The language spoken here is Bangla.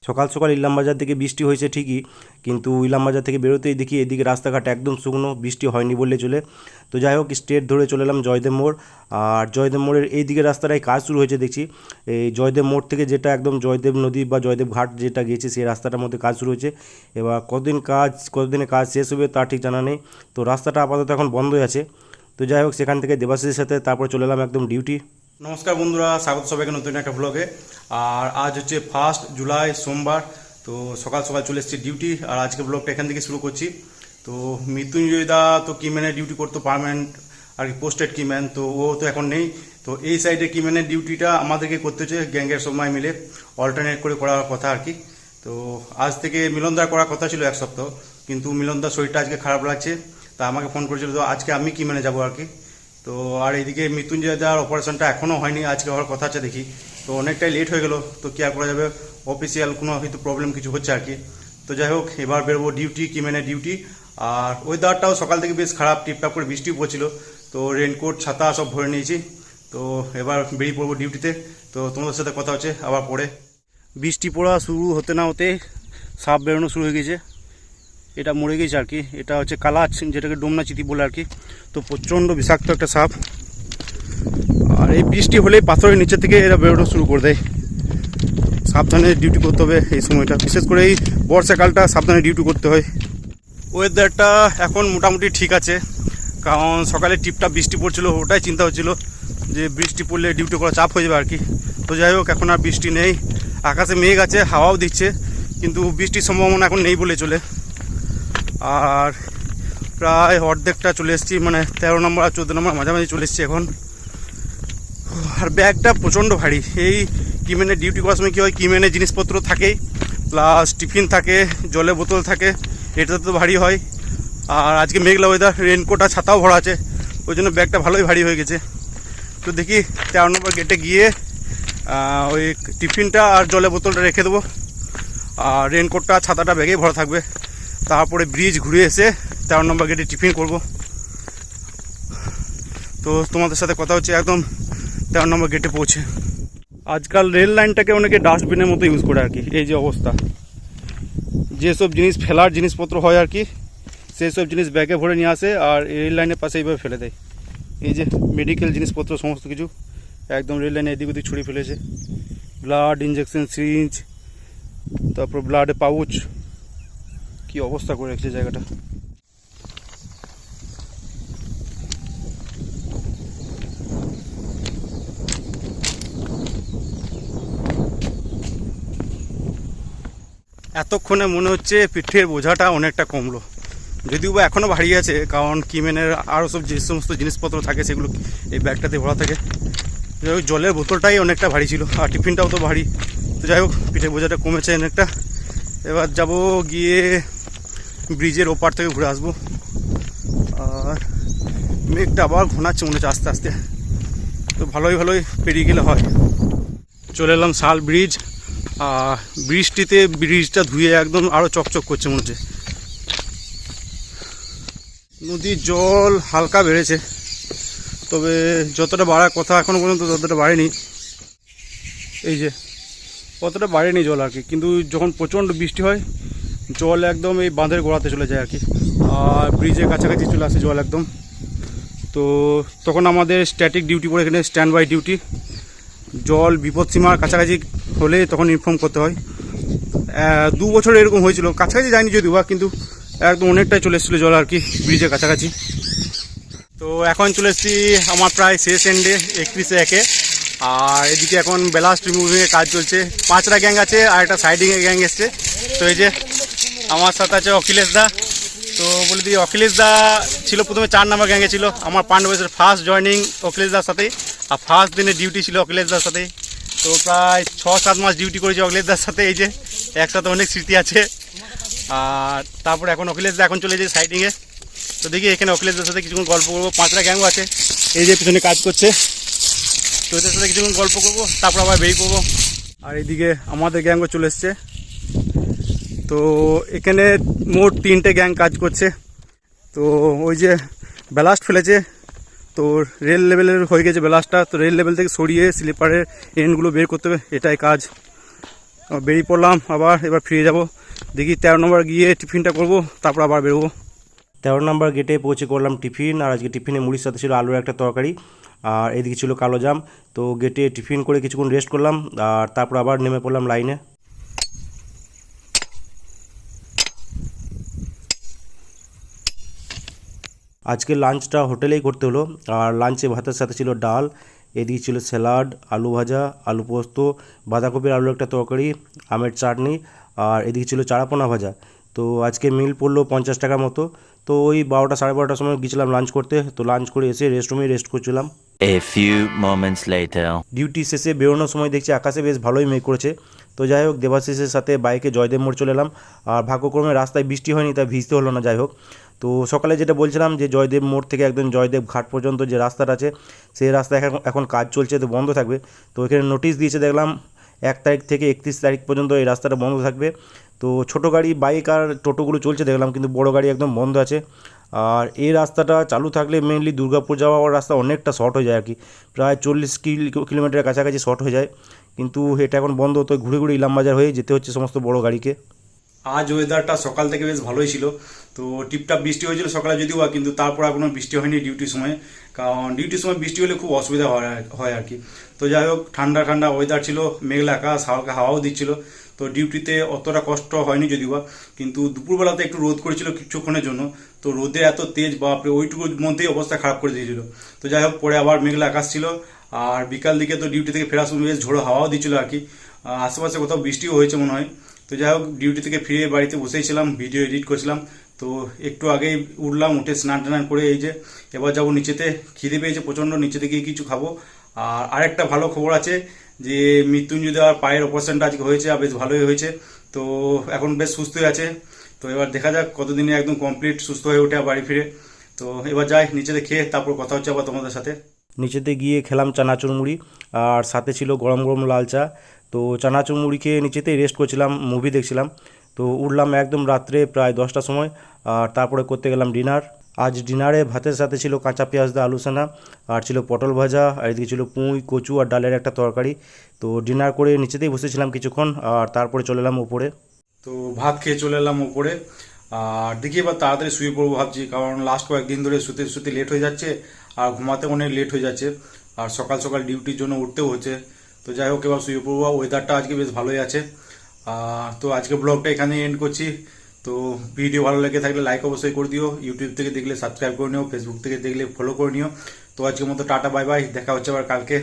সকাল সকাল ইলামবাজার থেকে বৃষ্টি হয়েছে ঠিকই, কিন্তু ইলামবাজার থেকে বেরোতেই দেখি এদিকে রাস্তাঘাট একদম শুকনো, বৃষ্টি হয়নি বললে চলে। তো যাই হোক, স্ট্রেট ধরে চলে এলাম জয়দেব মোড়। আর জয়দেব মোড়ের এই দিকে রাস্তাটায় কাজ শুরু হয়েছে দেখছি। এই জয়দেব মোড় থেকে যেটা একদম জয়দেব নদী বা জয়দেব ঘাট যেটা গেছে সেই রাস্তাটার মধ্যে কাজ শুরু হয়েছে। এবার কতদিনে কাজ শেষ হবে তা ঠিক জানা নেই। তো রাস্তাটা আপাতত এখন বন্ধই আছে। তো যাই হোক, সেখান থেকে দেবাশিসের সাথে তারপর চলে এলাম একদম ডিউটি। নমস্কার বন্ধুরা, স্বাগত সবাইকে নতুন একটা ব্লগে। আর আজ হচ্ছে 1 জুলাই সোমবার। তো সকাল সকাল চলে এসেছি ডিউটি, আর আজকে ব্লগটা এখান থেকে শুরু করছি। তো মৃত্যুঞ্জয় দা তো কিম্যানের ডিউটি করতো পার্মানেন্ট আর কি, পোস্টেড কিম্যান, তো ও তো এখন নেই। তো এই সাইডে কিম্যানের ডিউটিটা আমাদেরকে করতে হচ্ছে গ্যাংয়ের সময় মিলে অল্টারনেট করে করার কথা আর কি। তো আজ থেকে মিলনদার করার কথা ছিল 1 সপ্তাহ, কিন্তু মিলনদার শরীরটা আজকে খারাপ লাগছে, তা আমাকে ফোন করেছিল। তো আজকে আমি কিম্যানে যাবো আর কি। তো আর এইদিকে মৃত্যুঞ্জয় দার অপারেশনটা এখনও হয়নি, আজকে হওয়ার কথা আছে দেখি। তো অনেকটাই লেট হয়ে গেল, তো কি আর করা যাবে, অফিসিয়াল কোনো হয়তো প্রবলেম কিছু হচ্ছে আর কি। তো যাই হোক, এবার বেরোবো ডিউটি, কিম্যানের ডিউটি। আর ওয়েদারটাও সকাল থেকে বেশ খারাপ, টিপটাপ করে বৃষ্টি পড়ছিল। তো রেনকোট ছাতা সব ভরে নিয়েছি। তো এবার বেরিয়ে পড়বো ডিউটিতে। তো তোমাদের সাথে কথা হচ্ছে আবার পরে। বৃষ্টি পড়া শুরু হতে না হতে সাপ বেরোনো শুরু হয়ে গেছে। এটা মরে গেছে আর কি, এটা হচ্ছে কালাচ, যেটাকে ডোমনা চিতি বলে আর কি। তো প্রচণ্ড বিষাক্ত একটা সাপ। আর এই বৃষ্টি হলেই পাথরের নিচে থেকে এরা বেরোনো শুরু করে দেয়। সাবধানে ডিউটি করতে হবে এই সময়টা, বিশেষ করে এই বর্ষাকালটা সাবধানে ডিউটি করতে হয়। ওয়েদারটা এখন মোটামুটি ঠিক আছে, কারণ সকালে টিপটাপ বৃষ্টি পড়ছিল, ওটাই চিন্তা হচ্ছিল যে বৃষ্টি পড়লে ডিউটি করা চাপ হয়ে যাবে আর কি। তো যাই হোক, এখন আর বৃষ্টি নেই, আকাশে মেঘ আছে, হাওয়াও দিচ্ছে, কিন্তু বৃষ্টির সম্ভাবনা এখন নেই বলে চলে। আর প্রায় অর্ধেকটা চলে এসেছি, মানে 13 নম্বর আর 14 নম্বর মাঝামাঝি চলে এসেছি এখন। আর ব্যাগটা প্রচণ্ড ভারী। এই কিমেনে ডিউটি করার সময় কী হয়, কিমেনে জিনিসপত্র থাকে, প্লাস টিফিন থাকে, জলের বোতল থাকে, এটা তো ভারী হয়। আর আজকে মেঘলা ওয়েদার, রেনকোট আর ছাতাও ভরা আছে, ওই জন্য ব্যাগটা ভালোই ভারী হয়ে গেছে। তো দেখি 13 নম্বর গেটে গিয়ে ওই টিফিনটা আর জলের বোতলটা রেখে দেবো, আর রেনকোটটা ছাতাটা ব্যাগেই ভরা থাকবে। তারপরে ব্রিজ ঘুরে এসে 13 নম্বর গেটে টিফিন করব। তো তোমাদের সাথে কথা হচ্ছে একদম 13 নম্বর গেটে পৌঁছে। আজকাল রেল লাইনটাকে অনেকে ডাস্টবিনের মতো ইউজ করে আর কি। এই যে অবস্থা, যেসব জিনিস ফেলার জিনিসপত্র হয় আর কি, সেই সব জিনিস ব্যাগে ভরে নিয়ে আসে আর রেল লাইনের পাশে এইভাবে ফেলে দেয়। এই যে মেডিকেল জিনিসপত্র সমস্ত কিছু একদম রেল লাইনে এদিক ওদিক ছড়িয়ে ফেলেছে। ব্লাড ইঞ্জেকশন সিরিঞ্জ, তারপর ব্লাডের পাউচ, কি অবস্থা করে রেখেছে জায়গাটা। এতক্ষণে মনে হচ্ছে পিঠের বোঝাটা অনেকটা কমলো, যদিও বা এখনও ভারী আছে, কারণ কিমেনের আরও সব যে সমস্ত জিনিসপত্র থাকে সেগুলো এই ব্যাগটাতে ভরা থাকে। যাই হোক, জলের বোতলটাই অনেকটা ভারী ছিল, আর টিফিনটাও তো ভারী। তো যাই হোক, পিঠের বোঝাটা কমেছে অনেকটা। এবার যাব গিয়ে ব্রিজের ওপার থেকে ঘুরে আসবো। আর মেঘটা আবার ঘনাচ্ছে মনে হচ্ছে আস্তে আস্তে, তো ভালোই পেরিয়ে গেলে হয়। চলে এলাম শাল ব্রিজ। আর বৃষ্টিতে ব্রিজটা ধুয়ে একদম আরও চকচক করছে মনে হচ্ছে। নদীর জল হালকা বেড়েছে, তবে যতটা বাড়ার কথা এখনও পর্যন্ত ততটা বাড়েনি। এই যে অতটা বাড়েনি জল আর কি, কিন্তু যখন প্রচণ্ড বৃষ্টি হয় জল একদম এই বাঁধের গোড়াতে চলে যায় আর কি, আর ব্রিজের কাছাকাছি চলে আসে জল একদম। তো তখন আমাদের স্ট্যাটিক ডিউটি পড়ে, এখানে স্ট্যান্ড বাই ডিউটি। জল বিপদসীমার কাছাকাছি হলে তখন ইনফর্ম করতে হয়। 2 বছর এরকম হয়েছিল, কাছাকাছি যায়নি যদিও বা, কিন্তু একদম অনেকটাই চলে এসেছিলো জল আর কি ব্রিজের কাছাকাছি। তো এখন চলে এসেছি আমার প্রায় শেষ এন্ডে, 31-এ। আর এদিকে এখন ব্যালাস্ট রিমুভিংয়ের কাজ চলছে। 5টা গ্যাং আছে আর একটা সাইডিংয়ের গ্যাং এসছে। তো এই যে আমার সাথে আছে অখিলেশ দা। তো বলে দিই, অখিলেশ দা ছিল প্রথমে 4 নম্বর গ্যাংয়ে ছিল। আমার পান্ডবের ফার্স্ট জয়নিং অখিলেশ দার সাথেই, আর ফার্স্ট দিনে ডিউটি ছিল অখিলেশ দার সাথেই। তো প্রায় 6-7 মাস ডিউটি করেছি অখিলেশ দার সাথে। এই যে একসাথে অনেক স্মৃতি আছে। আর তারপর এখন অখিলেশ দা এখন চলে যায় সাইডিংয়ে। তো দেখি এখানে অখিলেশ দার সাথে কিছুক্ষণ গল্প করবো। 5টা গ্যাংও আছে, এই যে পিছনে কাজ করছে, তো এদের সাথে কিছুক্ষণ গল্প করবো, তারপর আবার বেরিয়ে পড়বো। আর এইদিকে আমাদের গ্যাংও চলে এসছে। তো এখানে মোট 3টে গ্যাং কাজ করছে। তো ওই যে ব্যালাস্ট ফেলেছে, তো রেল লেভেলের হয়ে গেছে ব্যালাস্টটা, তো রেল লেভেল থেকে সরিয়ে স্লিপারের এন্ডগুলো বের করতে হবে, এটাই কাজ। বেরিয়ে পড়লাম আবার, এবার ফিরে যাব। দেখি 13 নম্বর গিয়ে টিফিনটা করব, তারপর আবার বেরোবো। 13 নম্বর গেটে পৌঁছে করলাম টিফিন, আর আজকে টিফিনে মুড়ির সাথে ছিল আলুর একটা তরকারি, আর এদিকে ছিল কালো জাম। তো গেটে টিফিন করে কিছুক্ষণ রেস্ট করলাম, আর তারপর আবার নেমে পড়লাম লাইনে। আজকে লাঞ্চটা হোটেলেই করতে হলো, আর লাঞ্চে ভাতের সাথে ছিল ডাল, এদিকে ছিল স্যালাড, আলু ভাজা, আলু পোস্ত, বাঁধাকপির আলুর একটা তরকারি, আমের চাটনি, আর এদিকে ছিল চারাপোনা ভাজা। তো আজকে মিল পড়লো 50 টাকার মতো। তো ওই 12টা সাড়ে 12টার সময় গিয়েছিলাম লাঞ্চ করতে। তো লাঞ্চ করে এসে রেস্টরুমেই রেস্ট করছিলাম। A few moments later. Duty শেষে বেরোনোর সময় দেখছি আকাশে বেশ ভালোই মেঘ করেছে। তো যাই হোক, দেবাশিসের সাথে বাইকে জয়দেব মোড় চলে এলাম, আর ভাগ্যক্রমে রাস্তায় বৃষ্টি হয়নি, তাই ভিজতে হলো না। যাই হোক, তো সকালে যেটা বলছিলাম যে জয়দেব মোড় থেকে একদম জয়দেব ঘাট পর্যন্ত যে রাস্তাটা আছে, সেই রাস্তায় এখন কাজ চলছে, তো বন্ধ থাকবে। তো এখানে নোটিশ দিয়েছে দেখলাম 1 তারিখ থেকে 31 তারিখ পর্যন্ত এই রাস্তাটা বন্ধ থাকবে। তো ছোটো গাড়ি, বাইক আর টোটোগুলো চলছে দেখলাম, কিন্তু বড় গাড়ি একদম বন্ধ আছে। আর এই রাস্তাটা চালু থাকলে মেনলি দুর্গাপুর যাওয়ার রাস্তা অনেকটা শর্ট হয়ে যায় আর কি, প্রায় 40 কিলোমিটারের কাছাকাছি শর্ট হয়ে যায়। কিন্তু এটা এখন বন্ধ, তো ঘুরে ঘুরে ইলামবাজার হয়ে যেতে হচ্ছে সমস্ত বড় গাড়িকে। আজ ওয়েদারটা সকাল থেকে বেশ ভালোই ছিল। তো টিপটাপ বৃষ্টি হয়েছিল সকালে যদিও, কিন্তু তারপর আর কোনো বৃষ্টি হয়নি ডিউটির সময়, কারণ ডিউটির সময় বৃষ্টি হলে খুব অসুবিধা হয় আর কি। তো যাই হোক, ঠান্ডা ঠান্ডা ওয়েদার ছিল, মেঘলা আকাশ, হালকা হাওয়াও দিচ্ছিল। তো ডিউটিতে অতটা কষ্ট হয়নি যদিও বা, কিন্তু দুপুরবেলাতে একটু রোদ করেছিল কিছুক্ষণের জন্য। তো রোদে এত তেজ, বাপরে, ওইটুকুর মধ্যেই অবস্থা খারাপ করে দিয়েছিল। তো যাই হোক, পরে আবার মেঘলা আকাশ ছিল, আর বিকাল দিকে তো ডিউটি থেকে ফেরার সময় বেশ ঝোড়ো হাওয়াও দিচ্ছিল আর কি। আশেপাশে কোথাও বৃষ্টিও হয়েছে মনে হয়। তো যাই হোক, ডিউটি থেকে ফিরে বাড়িতে বসেছিলাম, ভিডিও এডিট করছিলাম। তো একটু আগেই উঠলাম, উঠে স্নান টান করে এই যে এবার যাবো নিচেতে। খিদে পেয়েছে প্রচণ্ড, নিচেতে গিয়ে কিছু খাবো। আর আরেকটা ভালো খবর আছে যে মৃত্যুঞ্জয় দেওয়ার পায়ের অপারেশনটা আজকে হয়েছে, আর বেশ ভালোই হয়েছে। তো এখন বেশ সুস্থই আছে। তো এবার দেখা যাক কতদিনে একদম কমপ্লিট সুস্থ হয়ে ওঠে বাড়ি ফিরে। তো এবার যাই নিচেতে, খেয়ে তারপর কথা হচ্ছে আবার তোমাদের সাথে। নিচেতে গিয়ে খেলাম চানাচুর মুড়ি, আর সাথে ছিল গরম গরম লাল চা। তো চানাচুর মুড়ি খেয়ে নিচেতেই রেস্ট করছিলাম, মুভি দেখছিলাম। তো উঠলাম একদম রাত্রে প্রায় 10টার সময়, আর তারপরে করতে গেলাম ডিনার। আজ ডিনারে ভাতের সাথে ছিল কাঁচা পেঁয়াজ দা আলু সানা, আর ছিল পটল ভাজা, আর এদিকে ছিল পুঁই, কচু আর ডালের একটা তরকারি। তো ডিনার করে নিচেতেই বসেছিলাম কিছুক্ষণ, আর তারপরে চলে এলাম উপরে। তো ভাত খেয়ে চলে এলাম উপরে। আর দেখি এবার তাড়াতাড়ি শুয়ে পড়বো ভাবছি, কারণ লাস্ট কয়েকদিন ধরে শুতে শুতে লেট হয়ে যাচ্ছে, আর ঘুমাতে অনেক লেট হয়ে যাচ্ছে, আর সকাল সকাল ডিউটির জন্য উঠতেও হচ্ছে। তো যাই হোক, এবার শুয়ে পড়বো। ওয়েদারটা আজকে বেশ ভালোই আছে। তো আজকে ব্লগটা এখানে এন্ড করছি। তো ভিডিও ভালো লেগে থাকলে লাইক অবশ্যই করে দিও, ইউটিউব থেকে দেখলে সাবস্ক্রাইব করে নিও, ফেসবুক থেকে দেখলে ফলো করে নিও। তো আজকের মতো টাটা, বাই বাই, দেখা হচ্ছে আবার কালকে।